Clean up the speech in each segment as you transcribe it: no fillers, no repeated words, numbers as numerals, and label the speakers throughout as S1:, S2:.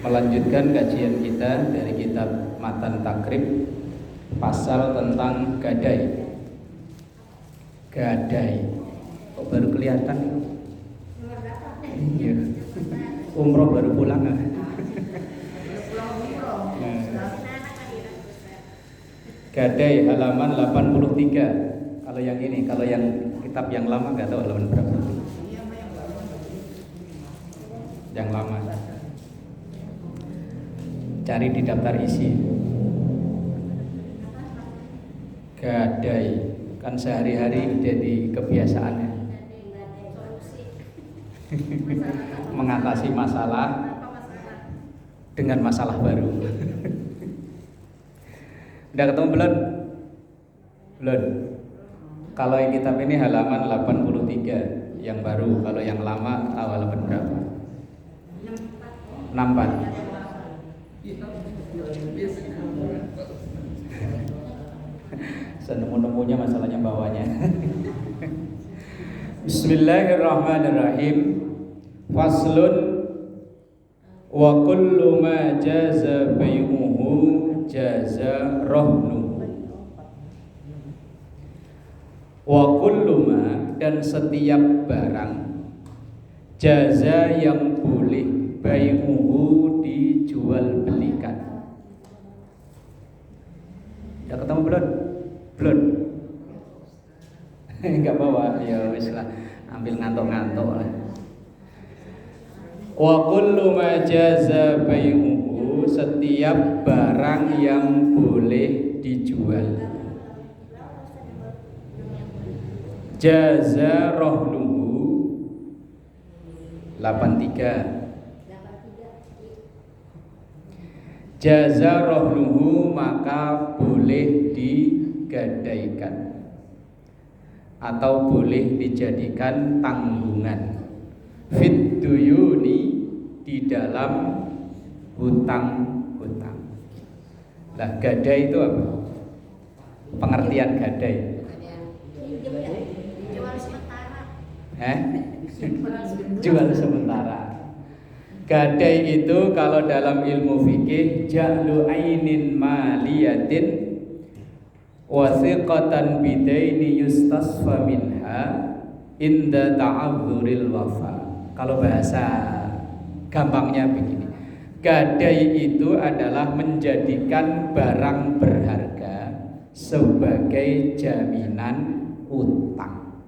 S1: melanjutkan kajian kita dari kitab Matan Takrib, pasal tentang gadai. Gadai, kok baru kelihatan? Iya. Umroh baru pulang kan? Gadai halaman 83. Kalau yang ini, kalau yang kitab yang lama nggak tahu halaman berapa. Yang lama. Cari di daftar isi. Gadai kan sehari-hari jadi kebiasaannya. Mengatasi masalah dengan masalah baru. Udah ketemu belum? Belum. Kalau yang kitab ini halaman 83 yang baru. Kalau yang lama tahu halaman berapa? 64. Senemu-nemunya masalahnya bawahnya. Bismillahirrahmanirrahim. Faslun wa kullu ma jaza bai'uhu jaza rahnuhu. Wa kullu ma, dan setiap barang jaza yang boleh bai'uhu dijual belikan. Udah ketemu belum? Belum. Enggak bawa, ya wis lah, ambil ngantuk-ngantuk lah. Wa kullu ma jaza bai'uhu, setiap barang yang boleh dijual. Jaza rahnuhu 83. Jaza rahnuhu, maka boleh digadaikan atau boleh dijadikan tanggungan. Fit duyuni, di dalam hutang-hutang. Lah gadai itu apa? Pengertian gadai.
S2: Jual sementara.
S1: Jual sementara. Gadai itu kalau dalam ilmu fikih ja'lu ainin maliyatin wasiqatan bidaini yustasfa minha inda ta'adzuril wafa. Kalau bahasa gampangnya begini, gadai itu adalah menjadikan barang berharga sebagai jaminan utang.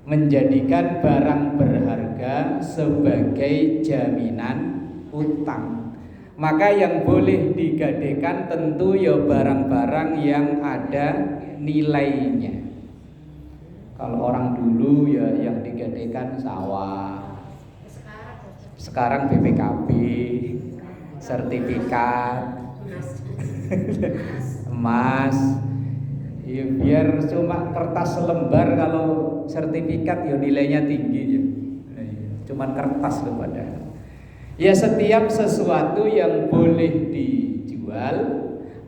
S1: Menjadikan barang berharga sebagai jaminan utang. Maka yang boleh digadaikan tentu ya barang-barang yang ada nilainya. Kalau orang dulu ya yang digadaikan sawah. Sekarang BPKB, sertifikat, emas. Ya, biar cuma kertas selembar, kalau sertifikat ya nilainya tinggi ya. Cuman kertas loh padahal. Ya setiap sesuatu yang boleh dijual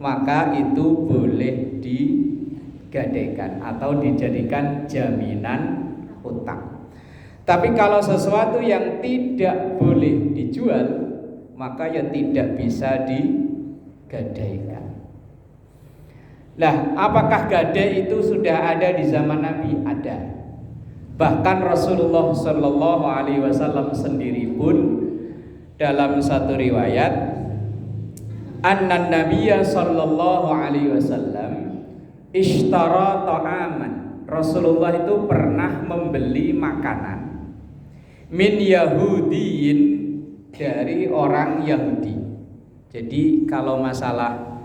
S1: maka itu boleh digadaikan atau dijadikan jaminan utang. Tapi kalau sesuatu yang tidak boleh dijual maka ya tidak bisa digadaikan. Nah, apakah gadai itu sudah ada di zaman Nabi? Ada. Bahkan Rasulullah Shallallahu Alaihi Wasallam sendiri pun dalam satu riwayat, anna Nabiyya Shallallahu Alaihi Wasallam ishtara ta'aman. Rasulullah itu pernah membeli makanan min Yahudiyin, dari orang Yahudi. Jadi kalau masalah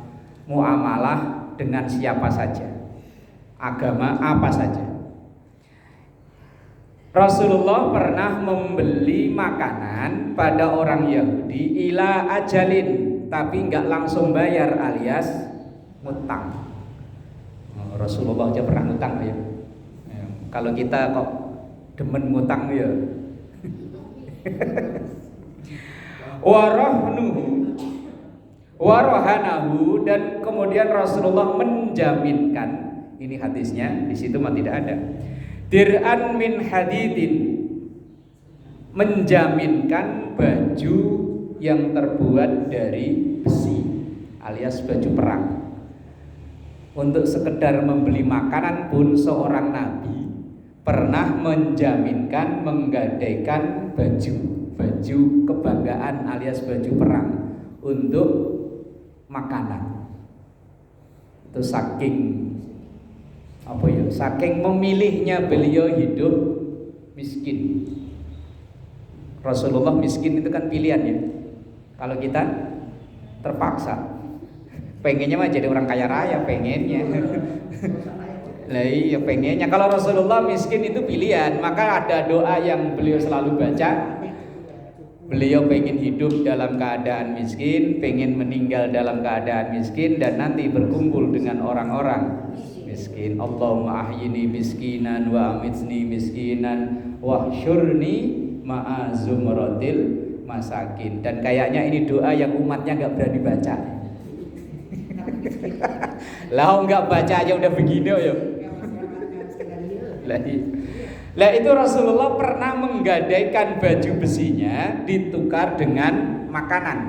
S1: muamalah dengan siapa saja, agama apa saja, Rasulullah pernah membeli makanan pada orang Yahudi ila ajalin, tapi enggak langsung bayar alias ngutang. Rasulullah aja pernah ngutang ya. Kalau kita kok demen ngutang ya. Warahanahu, dan kemudian Rasulullah menjaminkan, ini hadisnya di situ mah tidak ada. Dir'an min hadidin, menjaminkan baju yang terbuat dari besi alias baju perang. Untuk sekedar membeli makanan pun seorang nabi pernah menjaminkan menggadaikan baju kebanggaan alias baju perang untuk makanan. Itu saking memilihnya beliau hidup miskin. Rasulullah miskin itu kan pilihan ya. Kalau kita terpaksa pengennya mah jadi orang kaya raya, pengennya. Lah iya pengennya. Kalau Rasulullah miskin itu pilihan, maka ada doa yang beliau selalu baca. Beliau pengen hidup dalam keadaan miskin, pengen meninggal dalam keadaan miskin, dan nanti berkumpul dengan orang-orang miskin. Allahumma ahyini miskinan wa amitni miskinan wahsyurni ma'a zumratil masakin. Dan kayaknya ini doa yang umatnya gak berani baca. Lah nggak baca aja udah begini ya. Lah itu Rasulullah pernah menggadaikan baju besinya ditukar dengan makanan.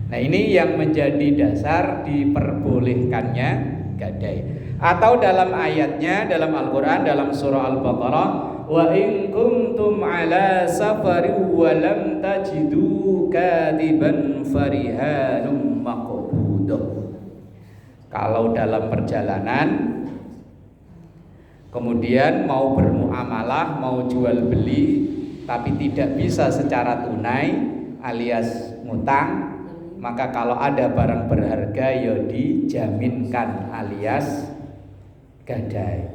S1: Nah ini yang menjadi dasar diperbolehkannya gadai. Atau dalam ayatnya dalam Al-Quran dalam surah Al-Baqarah, wa in kuntum ala safari wa lam tajidu katiban farihanum maqbudah. Kalau dalam perjalanan kemudian mau bermuamalah, mau jual beli tapi tidak bisa secara tunai alias ngutang, maka kalau ada barang berharga ya dijaminkan alias gadai.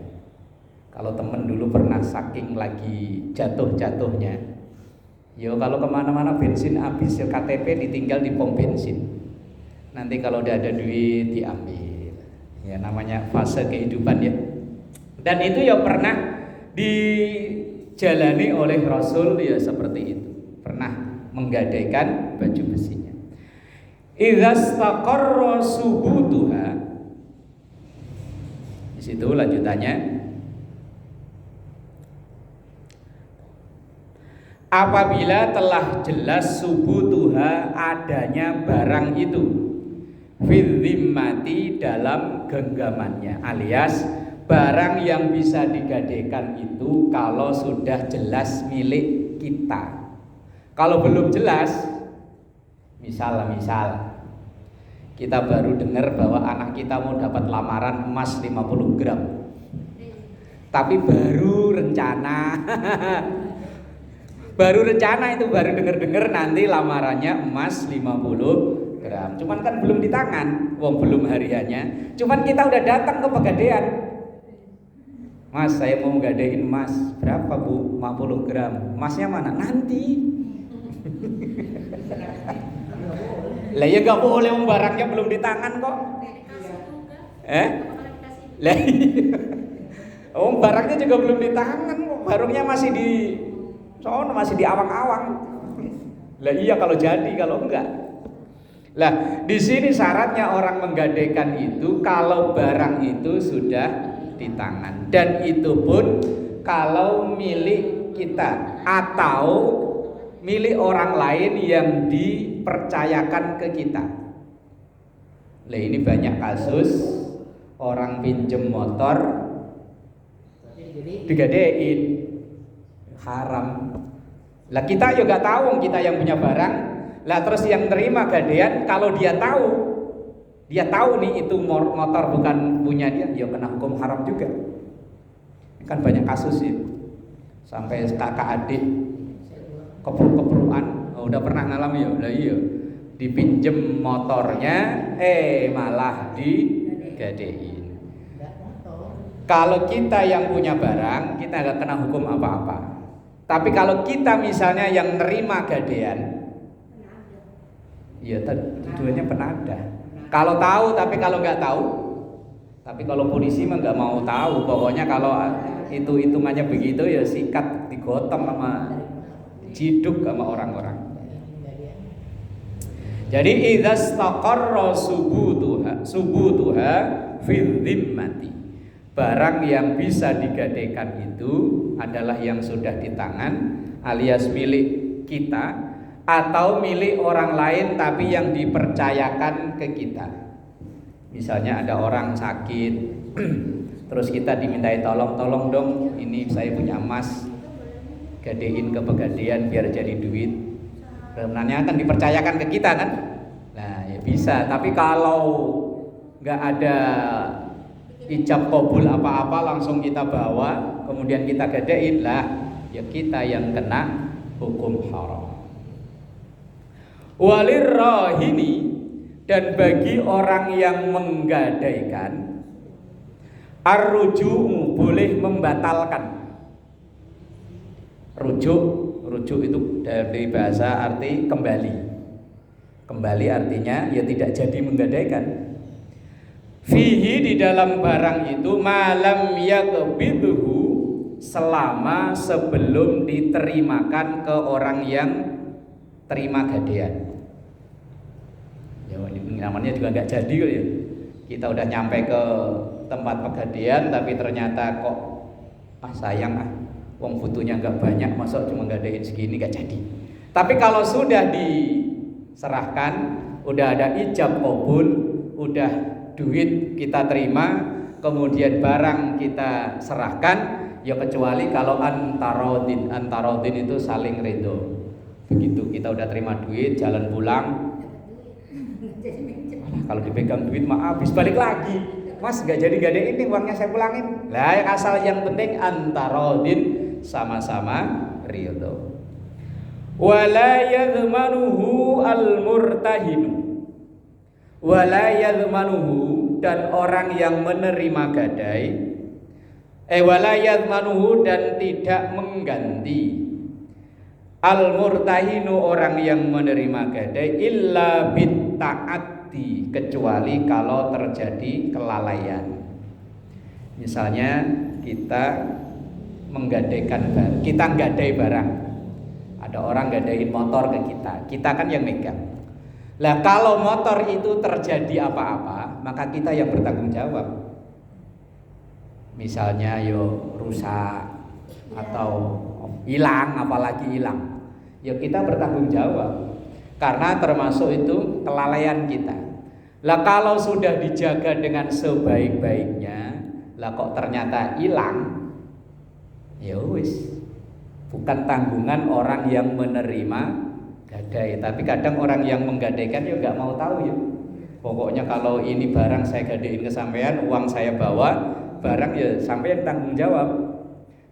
S1: Kalau temen dulu pernah saking lagi jatuh-jatuhnya, yo kalau kemana-mana bensin habis, ya KTP ditinggal di pom bensin. Nanti kalau udah ada duit diambil. Ya namanya fase kehidupan ya. Dan itu ya pernah dijalani oleh Rasul ya seperti itu. Pernah menggadaikan baju besinya. Idza staqarra subutuha. Di situ lanjutannya. Apabila telah jelas subutuha adanya barang itu fil dhimmati dalam genggamannya, alias barang yang bisa digadaikan itu kalau sudah jelas milik kita. Kalau belum jelas, misal kita baru dengar bahwa anak kita mau dapat lamaran emas 50 gram, tapi baru rencana itu baru dengar nanti lamarannya emas 50 gram. Cuman kan belum di tangan, belum hariannya. Cuman kita udah datang ke pegadaian. Mas, saya mau gadein emas. Berapa Bu? 50 gram. Emasnya mana? Nanti. Lah ya gak boleh, barangnya belum di tangan kok. Lah barangnya juga belum di tangan kok. Barangnya masih di masih di awang-awang. Lah iya kalau jadi, kalau enggak. Lah di sini syaratnya orang menggadaikan itu kalau barang itu sudah di tangan, dan itu pun kalau milik kita atau milik orang lain yang dipercayakan ke kita. Lah ini banyak kasus orang pinjem motor digadein, haram. Lah kita juga tahu, kita yang punya barang. Lah terus yang terima gadaian, kalau dia tahu nih itu motor bukan punya dia, ya kena hukum haram juga. Kan banyak kasus ya, sampai kakak adik kepruk-keprukan. Udah pernah ngalami ya? Lah iya, dipinjem motornya, malah digadein. Kalau kita yang punya barang, kita nggak kena hukum apa-apa. Tapi kalau kita misalnya yang nerima gadaian, ya tujuannya penada. Kalau tahu, tapi kalau nggak tahu, tapi kalau polisi mah nggak mau tahu. Pokoknya kalau itu hitungannya begitu ya sikat, digotong sama ciduk sama orang-orang. Jadi idza staqarra subutuha fil dhimmati. Barang yang bisa digadaikan itu adalah yang sudah di tangan alias milik kita, atau milik orang lain tapi yang dipercayakan ke kita. Misalnya ada orang sakit, terus kita dimintai tolong dong, ini saya punya emas, gadein ke pegadaian biar jadi duit. Sebenarnya akan dipercayakan ke kita kan? Nah ya bisa, tapi kalau nggak ada ijab kabul apa-apa langsung kita bawa, kemudian kita gadein lah, ya kita yang kena hukum haram. Walirrahini, dan bagi orang yang menggadaikan, arruju'u, boleh membatalkan. Rujuk itu dari bahasa arti kembali. Kembali artinya ya tidak jadi menggadaikan. Fihi, di dalam barang itu, malam yakbidhu, selama sebelum diterimakan ke orang yang terima gadaian. Ya ini namanya juga nggak jadi kok ya. Kita udah nyampe ke tempat pegadaian tapi ternyata kok sayang wong butuhnya nggak banyak, masa cuma gadein segini, nggak jadi. Tapi kalau sudah diserahkan, udah ada ijab kabul, udah duit kita terima, kemudian barang kita serahkan, ya kecuali kalau antarodin itu saling ridho. Begitu kita udah terima duit, jalan pulang, kalau dipegang duit mah habis, balik lagi, mas nggak jadi gadein ini, uangnya saya pulangin lah. Asal yang penting antarodin, sama-sama ridho. Wala yadhmanuhu al-murtahinu, wala yadhmanuhu, dan orang yang menerima gadai, wala yadhmanuhu, dan tidak mengganti, al-murtahinu, orang yang menerima gadai, illa bitta'addi, kecuali kalau terjadi kelalaian. Misalnya kita menggadaikan barang, kita nggadai barang, ada orang ngadain motor ke kita kan yang megang. Lah kalau motor itu terjadi apa-apa, maka kita yang bertanggung jawab. Misalnya rusak atau hilang, apalagi hilang, ya kita bertanggung jawab, karena termasuk itu kelalaian kita. Lah kalau sudah dijaga dengan sebaik-baiknya, lah kok ternyata hilang, ya wis, bukan tanggungan orang yang menerima gadai. Tapi kadang orang yang menggadaikan ya nggak mau tahu ya. Pokoknya kalau ini barang saya gadein ke sampean, uang saya bawa, barang ya sampean tanggung jawab.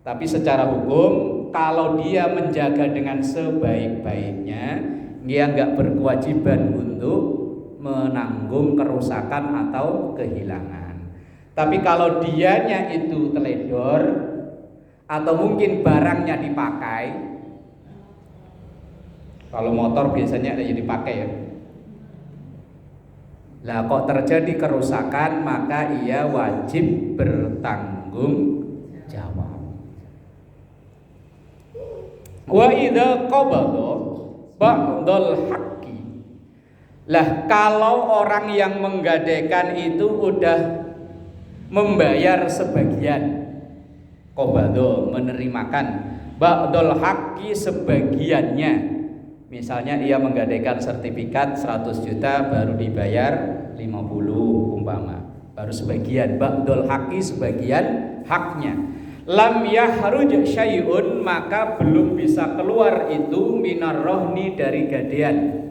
S1: Tapi secara hukum, kalau dia menjaga dengan sebaik-baiknya, dia nggak berkewajiban untuk menanggung kerusakan atau kehilangan. Tapi kalau dianya itu teledor, atau mungkin barangnya dipakai, kalau motor biasanya ada yang dipakai ya. Lah kok terjadi kerusakan, maka ia wajib bertanggung jawab. Wa idza qabada ba'dal haqqi, lah kalau orang yang menggadaikan itu udah membayar sebagian, qabada menerimakan, ba'dal haqqi sebagiannya. Misalnya ia menggadaikan sertifikat 100 juta baru dibayar 50 umpama, baru sebagian, ba'dal haqqi sebagian haknya. Lam yahruj syai'un, maka belum bisa keluar itu minar rohni, dari gadaian,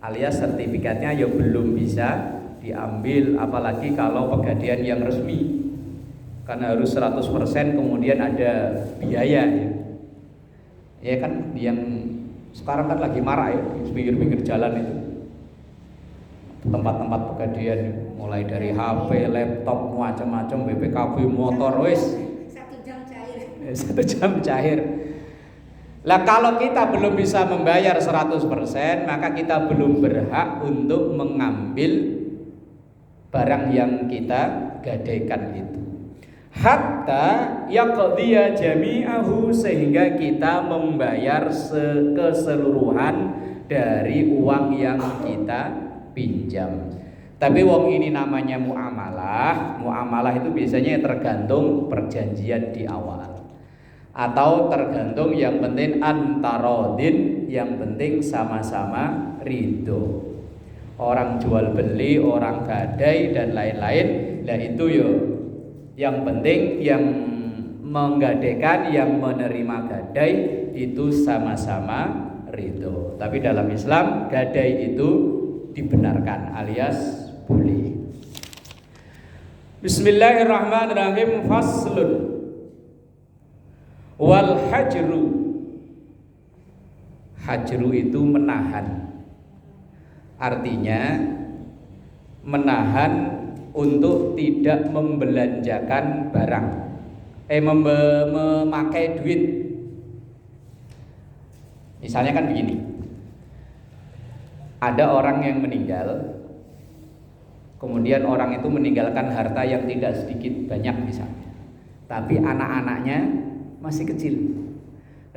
S1: alias sertifikatnya ya belum bisa diambil, apalagi kalau pegadaian yang resmi, karena harus 100%, kemudian ada biaya ya. Ya kan, yang sekarang kan lagi marak ya di pinggir-pinggir jalan itu, tempat-tempat pegadaian, mulai dari HP, laptop, macam-macam, BPKB, motor, wis 1 jam cair. Lah kalau kita belum bisa membayar 100%, maka kita belum berhak untuk mengambil barang yang kita gadaikan itu. Hatta yaqdiya jami'ahu, sehingga kita membayar keseluruhan dari uang yang kita pinjam. Tapi wong ini namanya muamalah. Muamalah itu biasanya tergantung perjanjian di awal. atau tergantung, yang penting antarodin, yang penting sama-sama ridho. Orang jual beli, orang gadai dan lain-lain, nah itu yo yang penting yang menggadaikan, yang menerima gadai itu sama-sama ridho. Tapi dalam Islam gadai itu dibenarkan alias boleh. Bismillahirrahmanirrahim. Faslun. Wal hajru. Hajru itu menahan. Artinya menahan untuk tidak membelanjakan barang, memakai duit. Misalnya kan begini, ada orang yang meninggal, kemudian orang itu meninggalkan harta yang tidak sedikit banyak misalnya, tapi anak-anaknya masih kecil.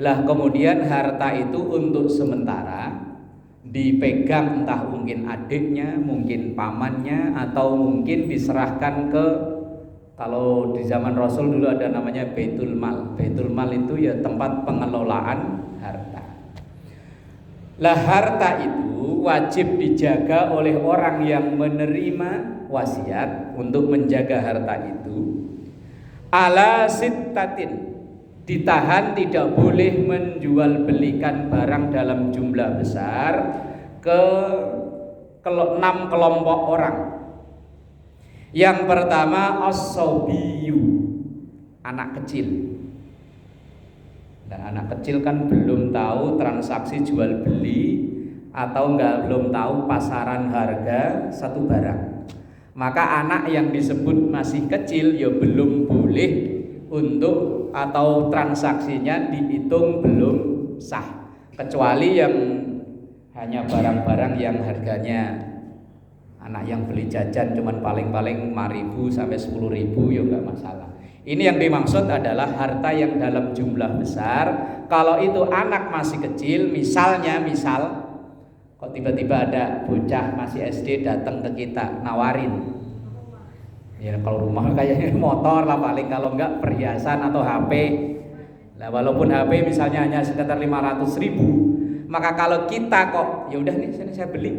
S1: Lah kemudian harta itu untuk sementara dipegang, entah mungkin adiknya, mungkin pamannya, atau mungkin diserahkan ke, kalau di zaman Rasul dulu ada namanya Baitul Mal. Baitul Mal itu ya tempat pengelolaan harta. Lah harta itu wajib dijaga oleh orang yang menerima wasiat untuk menjaga harta itu. Ala sittatin, ditahan, tidak boleh menjual belikan barang dalam jumlah besar ke 6 kelompok orang. Yang pertama as-sabiyu, anak kecil. Dan anak kecil kan belum tahu transaksi jual beli atau belum tahu pasaran harga satu barang. Maka anak yang disebut masih kecil ya belum boleh untuk, atau transaksinya dihitung belum sah, kecuali yang hanya barang-barang yang harganya, anak yang beli jajan cuman paling-paling 5.000 sampai 10.000 ya enggak masalah. Ini yang dimaksud adalah harta yang dalam jumlah besar. Kalau itu anak masih kecil, misal kok tiba-tiba ada bocah masih SD datang ke kita nawarin, ya kalau rumah kayaknya motor lah paling, kalau enggak perhiasan atau HP. Nah walaupun HP misalnya hanya sekitar 500.000, maka kalau kita kok ya udah nih sini saya beli,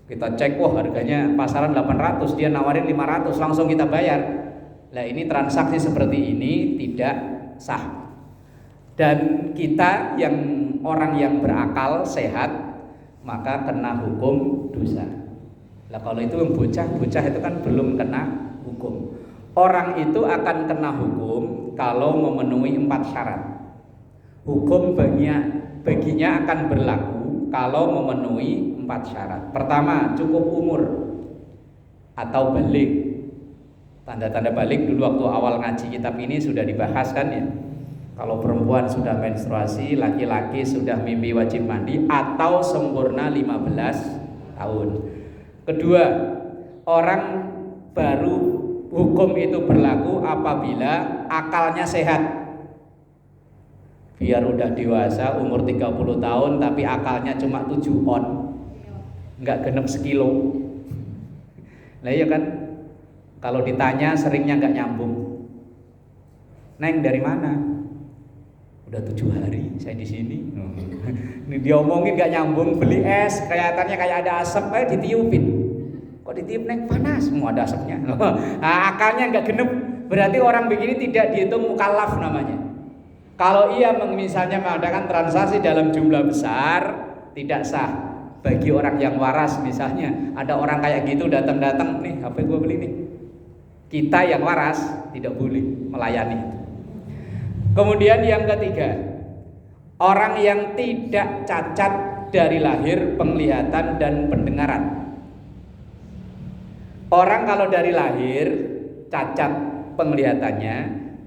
S1: kita cek, wah harganya pasaran 800, dia nawarin 500, langsung kita bayar. Nah ini transaksi seperti ini tidak sah. Dan kita yang orang yang berakal sehat maka kena hukum dosa. Nah kalau itu yang bocah itu kan belum kena hukum. Orang itu akan kena hukum kalau memenuhi 4 syarat. Hukum baginya akan berlaku kalau memenuhi 4 syarat. Pertama, cukup umur atau balik. Tanda-tanda balik dulu waktu awal ngaji kitab ini sudah dibahas kan ya. Kalau perempuan sudah menstruasi, laki-laki sudah mimpi wajib mandi atau sempurna 15 tahun. Kedua, orang baru hukum itu berlaku apabila akalnya sehat. Biar udah dewasa umur 30 tahun tapi akalnya cuma 7 on, enggak genep sekilo. Nah iya kan, kalau ditanya seringnya enggak nyambung. Neng dari mana? Udah 7 hari saya di sini. Ini diomongin enggak nyambung, beli es kelihatannya kayak ada asap, ditiupin. Kok ditiup, neng panas, semua ada asapnya. Nah, akalnya enggak genep, berarti orang begini tidak dihitung mukallaf namanya. Kalau ia misalnya mengadakan transaksi dalam jumlah besar, tidak sah. Bagi orang yang waras misalnya, ada orang kayak gitu datang-datang, nih HP gue beli nih. Kita yang waras tidak boleh melayani. Kemudian yang ketiga, orang yang tidak cacat dari lahir penglihatan dan pendengaran. Orang kalau dari lahir cacat penglihatannya,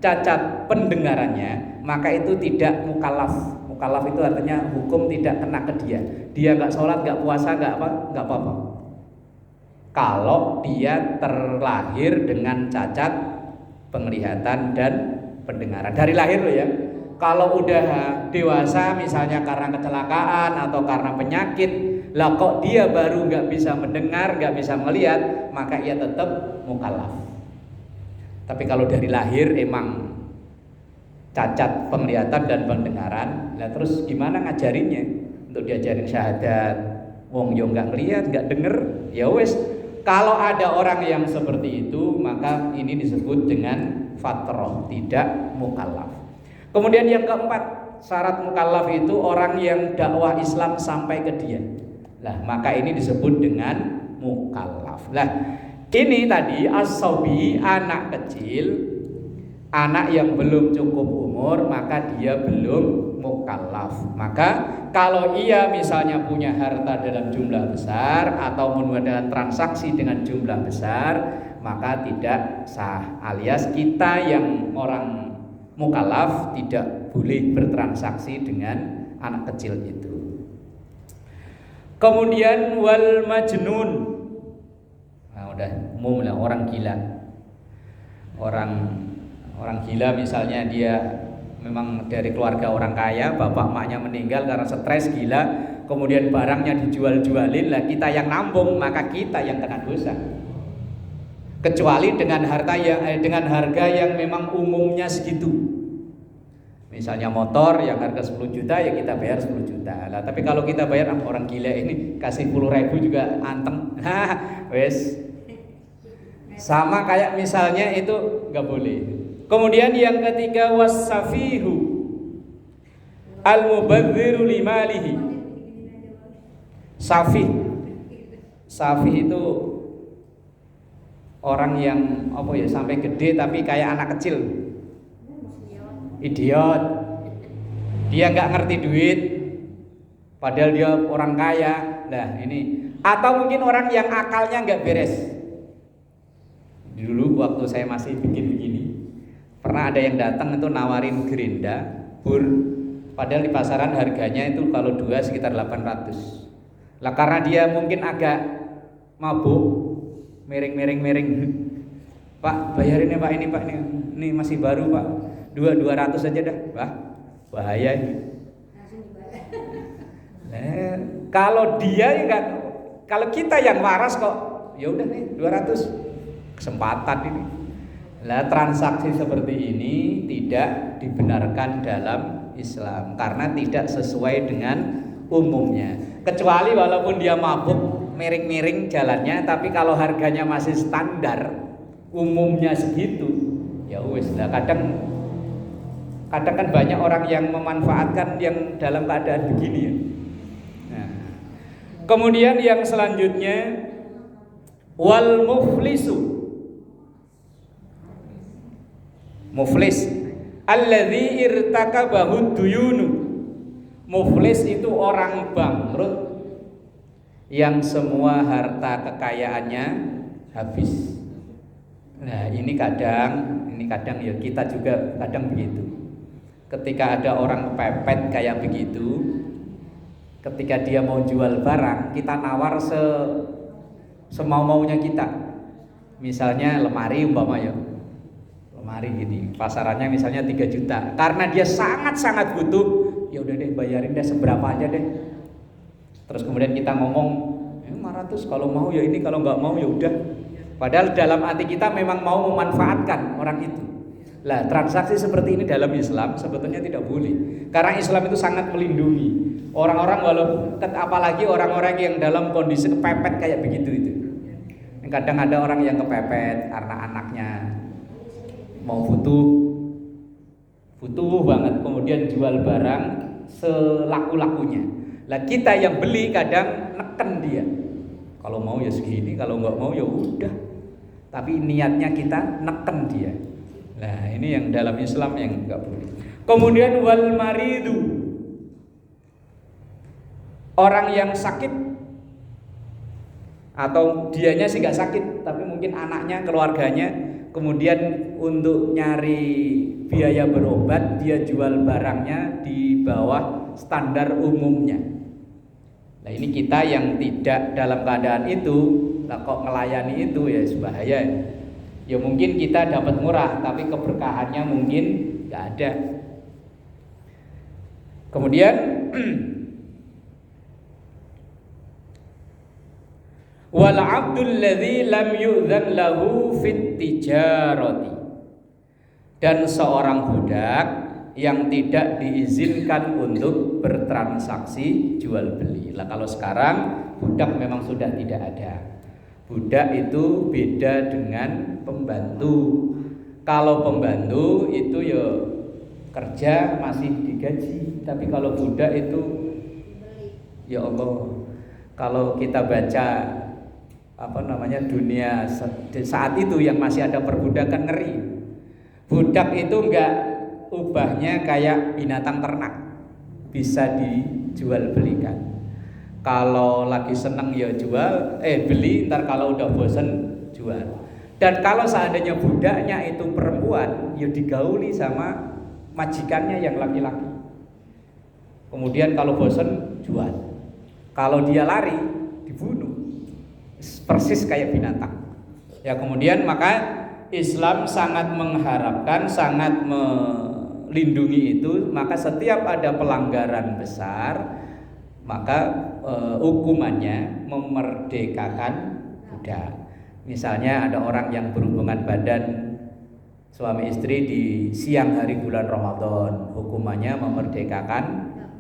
S1: cacat pendengarannya, maka itu tidak mukallaf. Mukallaf itu artinya hukum tidak kena ke dia. Dia nggak sholat, nggak puasa, nggak apa-apa. Kalau dia terlahir dengan cacat penglihatan dan pendengaran dari lahir loh ya. Kalau udah dewasa misalnya karena kecelakaan atau karena penyakit, lah kok dia baru nggak bisa mendengar, nggak bisa melihat, maka ia tetap mukallaf. Tapi kalau dari lahir emang cacat penglihatan dan pendengaran. Lah terus gimana ngajarinnya? Untuk diajarin syahadat, wong yo nggak ngelihat, nggak denger, ya wes. Kalau ada orang yang seperti itu, maka ini disebut dengan fatrah, tidak mukallaf. Kemudian yang keempat, syarat mukallaf itu orang yang dakwah Islam sampai ke dia. Lah, maka ini disebut dengan mukallaf. Lah, ini tadi as-sabi, anak kecil, anak yang belum cukup umur, maka dia belum mukallaf. Maka kalau ia misalnya punya harta dalam jumlah besar atau mengadakan transaksi dengan jumlah besar, maka tidak sah, alias kita yang orang mukallaf tidak boleh bertransaksi dengan anak kecil itu. Kemudian wal majnun, nah udah umum lah, orang gila. Orang gila misalnya dia memang dari keluarga orang kaya, bapak emaknya meninggal karena stres gila, kemudian barangnya dijual-jualin, lah kita yang nambung, maka kita yang kena dosa. Kecuali dengan harga yang memang umumnya segitu. Misalnya motor yang harga 10 juta ya kita bayar 10 juta. Lah tapi kalau kita bayar orang gila ini kasih 10.000 juga anteng. Wes. Sama kayak misalnya itu nggak boleh. Kemudian yang ketiga wasafihu al-mubadziru limalihi. Safih itu orang yang sampai gede tapi kayak anak kecil. Idiot. Dia nggak ngerti duit padahal dia orang kaya. Nah, ini. Atau mungkin orang yang akalnya nggak beres. Dulu waktu saya masih bikin begini, pernah ada yang datang itu nawarin gerinda, bur, padahal di pasaran harganya itu kalau 2 sekitar 800. Lah karena dia mungkin agak mabuk, miring. Pak, bayarin ya Pak, ini Pak, ini masih baru Pak, 200 aja dah. Wah, bahaya ini. Kalau dia enggak, kalau kita yang waras kok, ya udah nih 200. Kesempatan ini. Lah transaksi seperti ini tidak dibenarkan dalam Islam karena tidak sesuai dengan umumnya. Kecuali walaupun dia mabuk, miring-miring jalannya, tapi kalau harganya masih standar, umumnya segitu, ya wes lah. Kadang kan banyak orang yang memanfaatkan yang dalam keadaan begini ya. Nah. Kemudian yang selanjutnya wal muflisu. Muflis alladzi irtakabahu duyunu. Muflis itu orang bangkrut yang semua harta kekayaannya habis. Nah, ini kadang ya kita juga kadang begitu. Ketika ada orang kepepet kayak begitu, ketika dia mau jual barang, kita nawar semau-maunya kita. Misalnya lemari umpama ya. Lemari gini, pasarannya misalnya 3 juta. Karena dia sangat-sangat butuh, ya udah deh bayarin deh seberapa aja deh. Terus kemudian kita ngomong 500 kalau mau ya ini, kalau nggak mau ya udah. Padahal dalam hati kita memang mau memanfaatkan orang itu. Lah transaksi seperti ini dalam Islam sebetulnya tidak boleh. Karena Islam itu sangat melindungi orang-orang, walaupun apalagi orang-orang yang dalam kondisi kepepet kayak begitu itu. Kadang ada orang yang kepepet karena anaknya mau butuh banget, kemudian jual barang selaku-lakunya. Lah kita yang beli kadang neken dia. Kalau mau ya segini, kalau nggak mau ya udah. Tapi niatnya kita neken dia. Nah ini yang dalam Islam yang nggak boleh. Kemudian wal maridu, orang yang sakit atau dianya sih nggak sakit, tapi mungkin anaknya, keluarganya, kemudian untuk nyari biaya berobat dia jual barangnya di bawah standar umumnya. Nah ini kita yang tidak dalam keadaan itu, lah kok melayani itu ya bahaya. Ya mungkin kita dapat murah, tapi keberkahannya mungkin nggak ada. Kemudian wal abdul ladzi lam yu'dzan lahu fit tijarati, dan seorang budak yang tidak diizinkan untuk bertransaksi jual beli. Lah kalau sekarang budak memang sudah tidak ada. Budak itu beda dengan pembantu. Kalau pembantu itu ya kerja masih digaji, tapi kalau budak itu ya Allah, kalau kita baca dunia saat itu yang masih ada perbudakan, ngeri. Budak itu enggak ubahnya kayak binatang ternak, bisa dijual belikan. Kalau lagi seneng ya jual, beli, ntar kalau udah bosen jual. Dan kalau seandainya budaknya itu perempuan, ya digauli sama majikannya yang laki-laki. Kemudian kalau bosen jual. Kalau dia lari, dibunuh. Persis kayak binatang. Ya kemudian maka Islam sangat mengharapkan, sangat melindungi itu. Maka setiap ada pelanggaran besar, maka hukumannya memerdekakan budak. Misalnya ada orang yang berhubungan badan suami istri di siang hari bulan Ramadan, hukumannya memerdekakan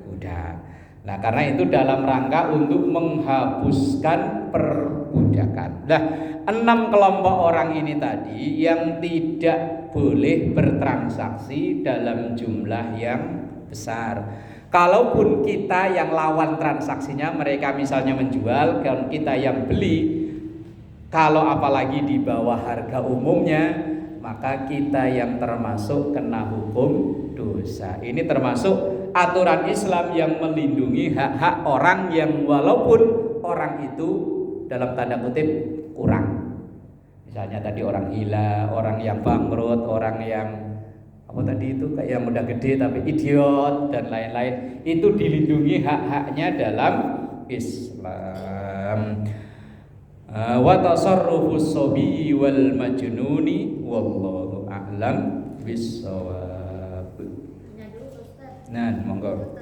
S1: budak. Nah, karena itu dalam rangka untuk menghapuskan perbudakan. Nah, 6 kelompok orang ini tadi yang tidak boleh bertransaksi dalam jumlah yang besar. Kalaupun kita yang lawan transaksinya, mereka misalnya menjual, dan kita yang beli, kalau apalagi di bawah harga umumnya, maka kita yang termasuk kena hukum dosa. Ini termasuk aturan Islam yang melindungi hak-hak orang yang walaupun orang itu dalam tanda kutip kurang. Misalnya tadi orang gila, orang yang bangkrut, orang yang kayak yang udah gede tapi idiot dan lain-lain, itu dilindungi hak-haknya dalam Islam. Wa tasarrufus sabi wal majnuni wallahu a'lam bissawab. Nah, monggo.